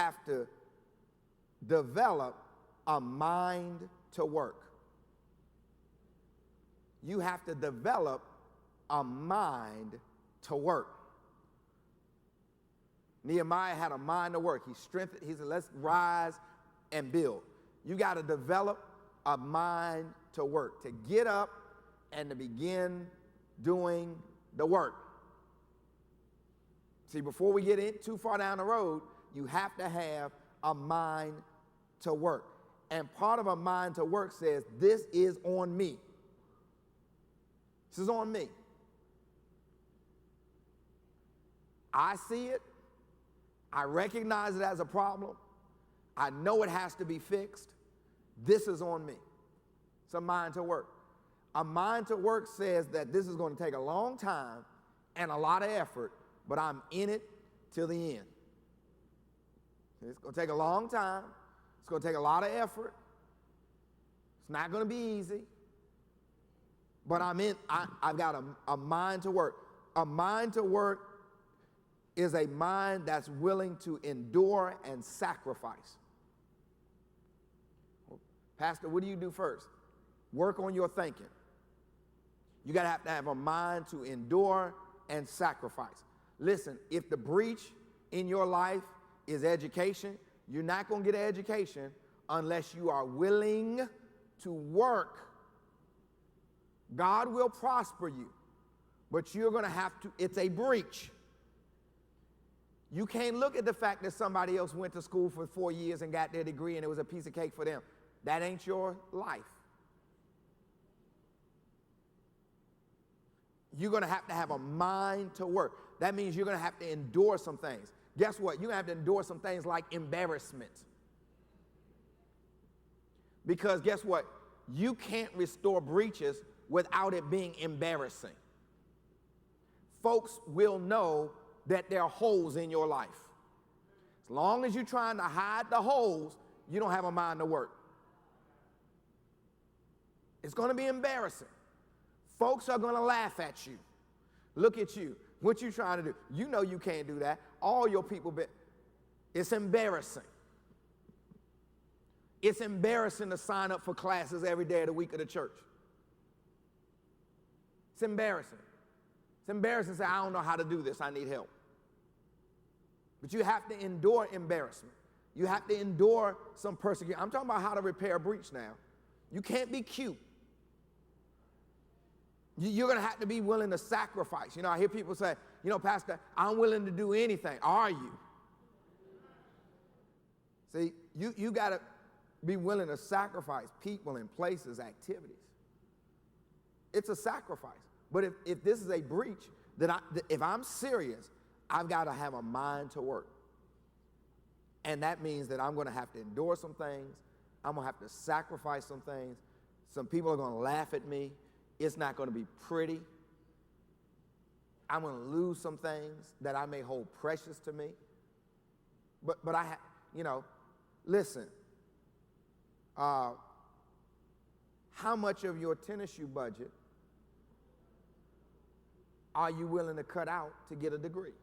have to develop a mind to work. You have to develop a mind to work. Nehemiah had a mind to work. He strengthened, he said, let's rise and build. You got to develop a mind to work, to get up and to begin doing the work. See, before we get in too far down the road, you have to have a mind to work. And part of a mind to work says, this is on me. This is on me. I see it. I recognize it as a problem. I know it has to be fixed. This is on me. It's a mind to work. A mind to work says that this is going to take a long time and a lot of effort, but I'm in it till the end. It's going to take a long time. It's going to take a lot of effort. It's not going to be easy, but I've got a mind to work. A mind to work is a mind that's willing to endure and sacrifice. Pastor, what do you do first? Work on your thinking. You got to have a mind to endure and sacrifice. Listen, if the breach in your life is education, you're not going to get an education unless you are willing to work. God will prosper you, but you're going to have to, it's a breach. You can't look at the fact that somebody else went to school for 4 years and got their degree and it was a piece of cake for them. That ain't your life. You're going to have a mind to work. That means you're going to have to endure some things. Guess what? You're going to have to endure some things like embarrassment. Because guess what? You can't restore breaches without it being embarrassing. Folks will know that there are holes in your life. As long as you're trying to hide the holes, you don't have a mind to work. It's going to be embarrassing. Folks are going to laugh at you. Look at you. What you trying to do? You know you can't do that. All your people, it's embarrassing. It's embarrassing to sign up for classes every day of the week of the church. It's embarrassing. It's embarrassing to say, I don't know how to do this. I need help. But you have to endure embarrassment. You have to endure some persecution. I'm talking about how to repair a breach now. You can't be cute. You're going to have to be willing to sacrifice. You know, I hear people say, you know, Pastor, I'm willing to do anything. Are you? See, you got to be willing to sacrifice people and places, activities. It's a sacrifice. But if this is a breach, if I'm serious, I've got to have a mind to work. And that means that I'm going to have to endure some things. I'm going to have to sacrifice some things. Some people are going to laugh at me. It's not going to be pretty. I'm going to lose some things that I may hold precious to me. But I listen, how much of your tennis shoe budget are you willing to cut out to get a degree?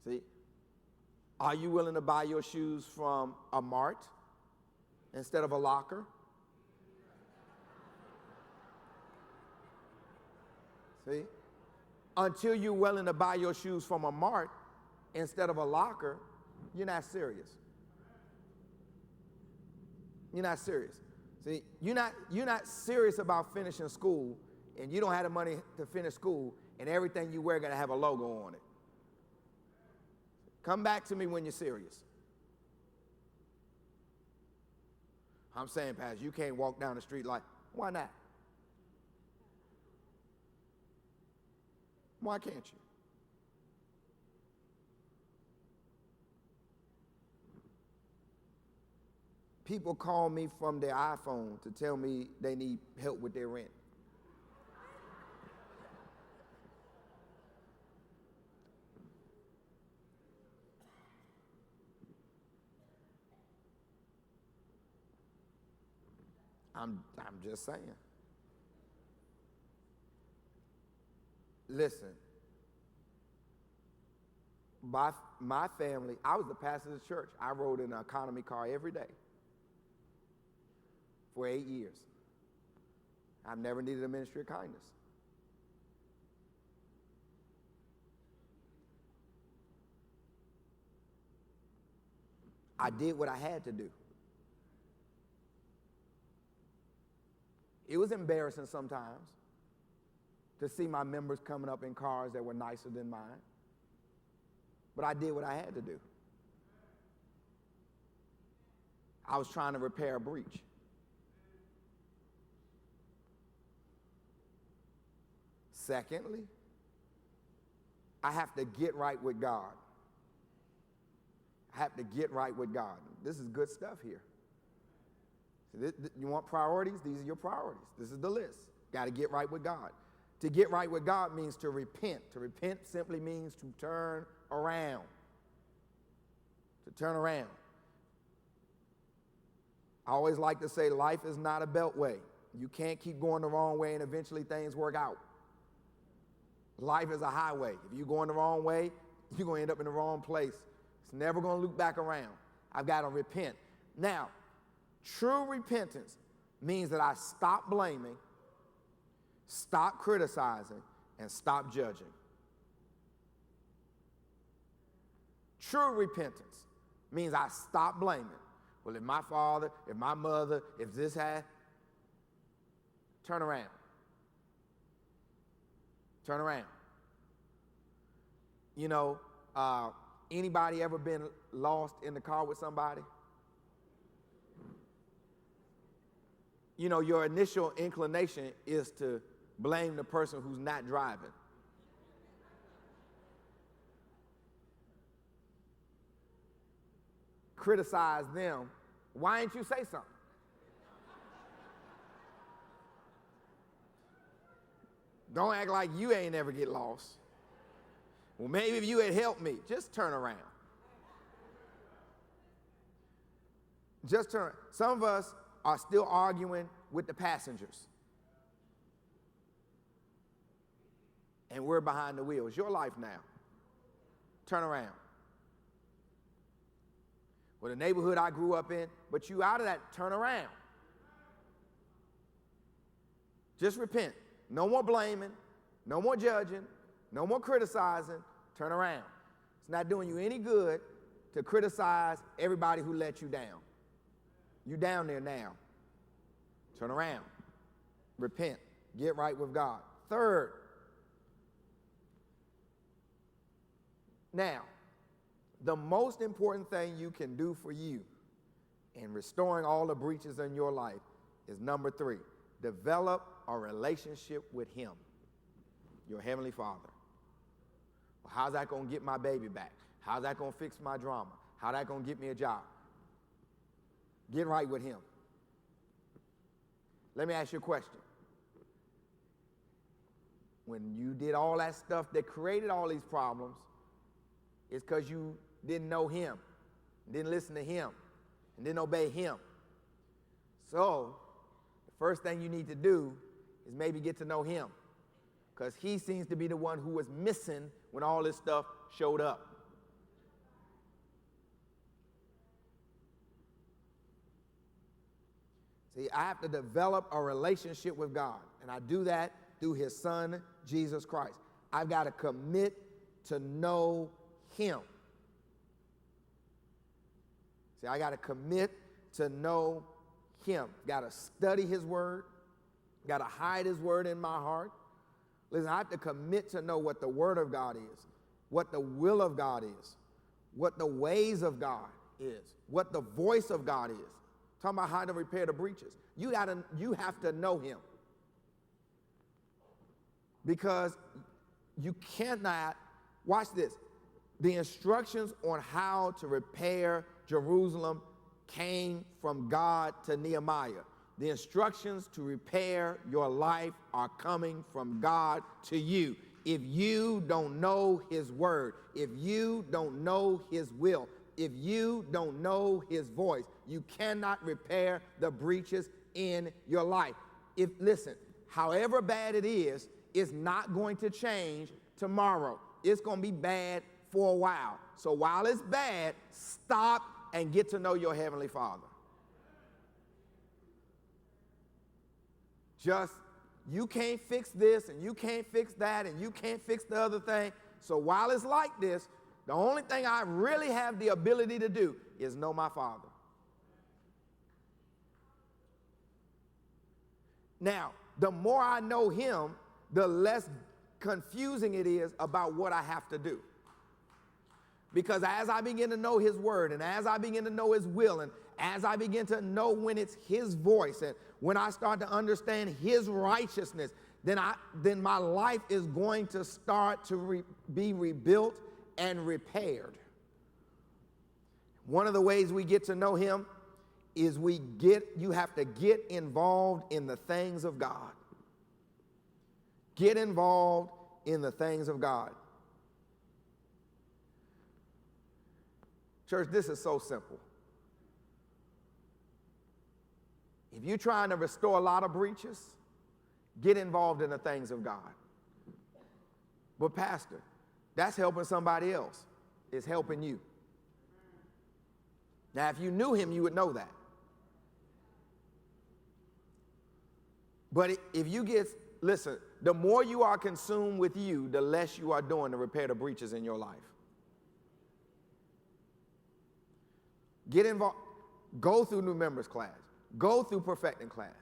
See, are you willing to buy your shoes from a mart instead of a locker? See, until you're willing to buy your shoes from a mart instead of a locker, you're not serious. You're not serious. See, you're not serious about finishing school, and you don't have the money to finish school, and everything you wear got to have a logo on it. Come back to me when you're serious. I'm saying, Pastor, you can't walk down the street like, why not? Why can't you? People call me from their iPhone to tell me they need help with their rent. I'm just saying. Listen, my family, I was the pastor of the church. I rode in an economy car every day for 8 years. I've never needed a ministry of kindness. I did what I had to do. It was embarrassing sometimes to see my members coming up in cars that were nicer than mine. But I did what I had to do. I was trying to repair a breach. Secondly, I have to get right with God. I have to get right with God. This is good stuff here. So you want priorities? These are your priorities. This is the list. Got to get right with God. To get right with God means to repent. To repent simply means to turn around. To turn around. I always like to say life is not a beltway. You can't keep going the wrong way and eventually things work out. Life is a highway. If you're going the wrong way, you're going to end up in the wrong place. It's never going to loop back around. I've got to repent. Now, true repentance means that I stop blaming, stop criticizing, and stop judging. True repentance means I stop blaming. Well, if my father, if my mother, if this had, turn around. Turn around. You know, anybody ever been lost in the car with somebody? You know, your initial inclination is to blame the person who's not driving. Criticize them. Why didn't you say something? Don't act like you ain't ever get lost. Well, maybe if you had helped me, just turn around. Just turn. Some of us are still arguing with the passengers. And we're behind the wheel. It's your life now. Turn around. Well, the neighborhood I grew up in, but you out of that, turn around. Just repent. No more blaming, no more judging, no more criticizing, turn around. It's not doing you any good to criticize everybody who let you down. You down there now. Turn around. Repent. Get right with God. Third, now, the most important thing you can do for you in restoring all the breaches in your life is number 3. Develop a relationship with Him, your Heavenly Father. Well, how's that going to get my baby back? How's that going to fix my drama? How's that going to get me a job? Get right with Him. Let me ask you a question. When you did all that stuff that created all these problems, it's because you didn't know Him, didn't listen to Him, and didn't obey Him. So, the first thing you need to do is maybe get to know Him, because He seems to be the one who was missing when all this stuff showed up. See, I have to develop a relationship with God, and I do that through His Son, Jesus Christ. I've got to commit to know Him. See, I got to commit to know Him. Got to study His Word. Got to hide His Word in my heart. Listen, I have to commit to know what the Word of God is, what the will of God is, what the ways of God is, what the voice of God is. Talking about how to repair the breaches. You have to know Him. Because you cannot, watch this, the instructions on how to repair Jerusalem came from God to Nehemiah. The instructions to repair your life are coming from God to you. If you don't know His Word, if you don't know His will, if you don't know His voice, you cannot repair the breaches in your life. Listen, however bad it is, it's not going to change tomorrow. It's going to be bad for a while. So while it's bad, stop and get to know your Heavenly Father. Just, you can't fix this, and you can't fix that, and you can't fix the other thing. So while it's like this, the only thing I really have the ability to do is know my Father. Now, the more I know him, the less confusing it is about what I have to do. Because as I begin to know his word, and as I begin to know his will, and as I begin to know when it's his voice, and when I start to understand his righteousness, then my life is going to start to be rebuilt and repaired. One of the ways we get to know him is you have to get involved in the things of God. Get involved in the things of God. Church, this is so simple. If you're trying to restore a lot of breaches, get involved in the things of God. But pastor, that's helping somebody else. It's helping you. Now, if you knew him, you would know that. But listen, the more you are consumed with you, the less you are doing to repair the breaches in your life. Get involved. Go through new members class. Go through perfecting class.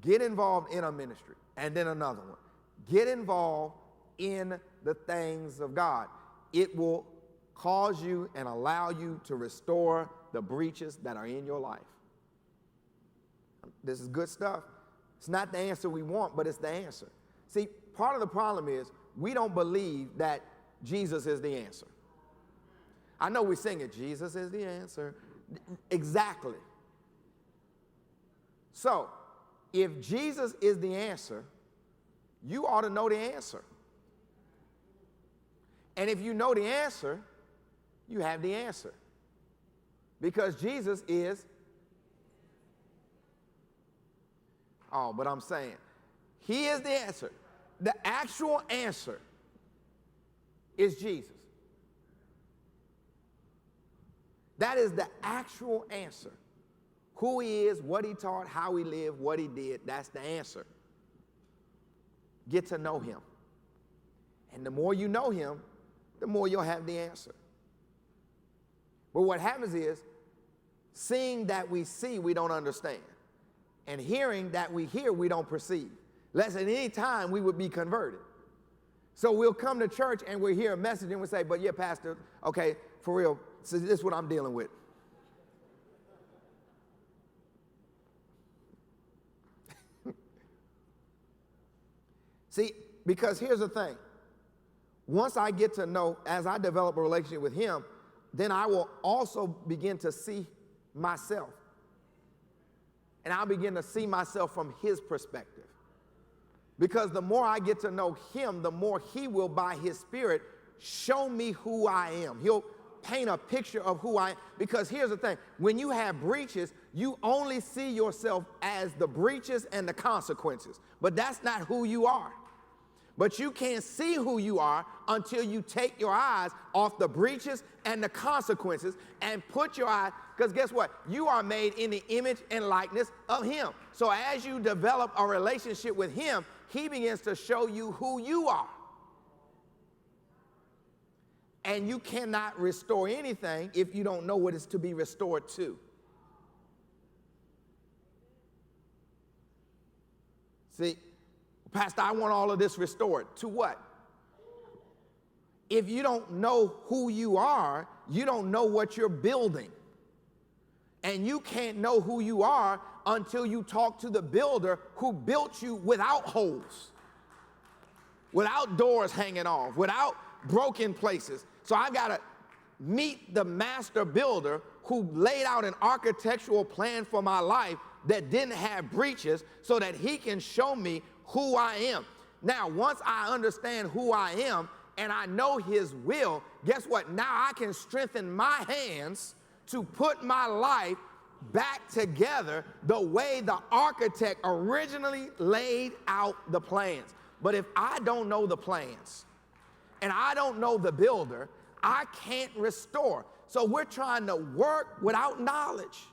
Get involved in a ministry, and then another one. Get involved in the things of God. It will cause you and allow you to restore the breaches that are in your life. This is good stuff. It's not the answer we want, but it's the answer. See, part of the problem is we don't believe that Jesus is the answer. I know we sing it, Jesus is the answer. Exactly. So, if Jesus is the answer, you ought to know the answer. And if you know the answer, you have the answer. Because Jesus is, but I'm saying, he is the answer. The actual answer is Jesus. That is the actual answer. Who he is, what he taught, how he lived, what he did, that's the answer. Get to know him. And the more you know him, the more you'll have the answer. But what happens is, seeing that we see, we don't understand. And hearing that we hear, we don't perceive. Less at any time we would be converted. So we'll come to church and we'll hear a message and we'll say, but yeah, pastor, okay, for real, so this is what I'm dealing with. See, because here's the thing. Once I get to know, as I develop a relationship with him, then I will also begin to see myself. And I'll begin to see myself from his perspective. Because the more I get to know him, the more he will, by his Spirit, show me who I am. He'll paint a picture of who I am. Because here's the thing. When you have breaches, you only see yourself as the breaches and the consequences. But that's not who you are. But you can't see who you are until you take your eyes off the breaches and the consequences and put your eyes, because guess what? You are made in the image and likeness of him. So as you develop a relationship with him, he begins to show you who you are. And you cannot restore anything if you don't know what is to be restored to. See, Pastor, I want all of this restored. To what? If you don't know who you are, you don't know what you're building. And you can't know who you are until you talk to the builder who built you without holes, without doors hanging off, without broken places. So I've got to meet the master builder who laid out an architectural plan for my life that didn't have breaches so that he can show me who I am. Now, once I understand who I am and I know his will, guess what? Now I can strengthen my hands to put my life back together the way the architect originally laid out the plans. But if I don't know the plans and I don't know the builder, I can't restore. So we're trying to work without knowledge.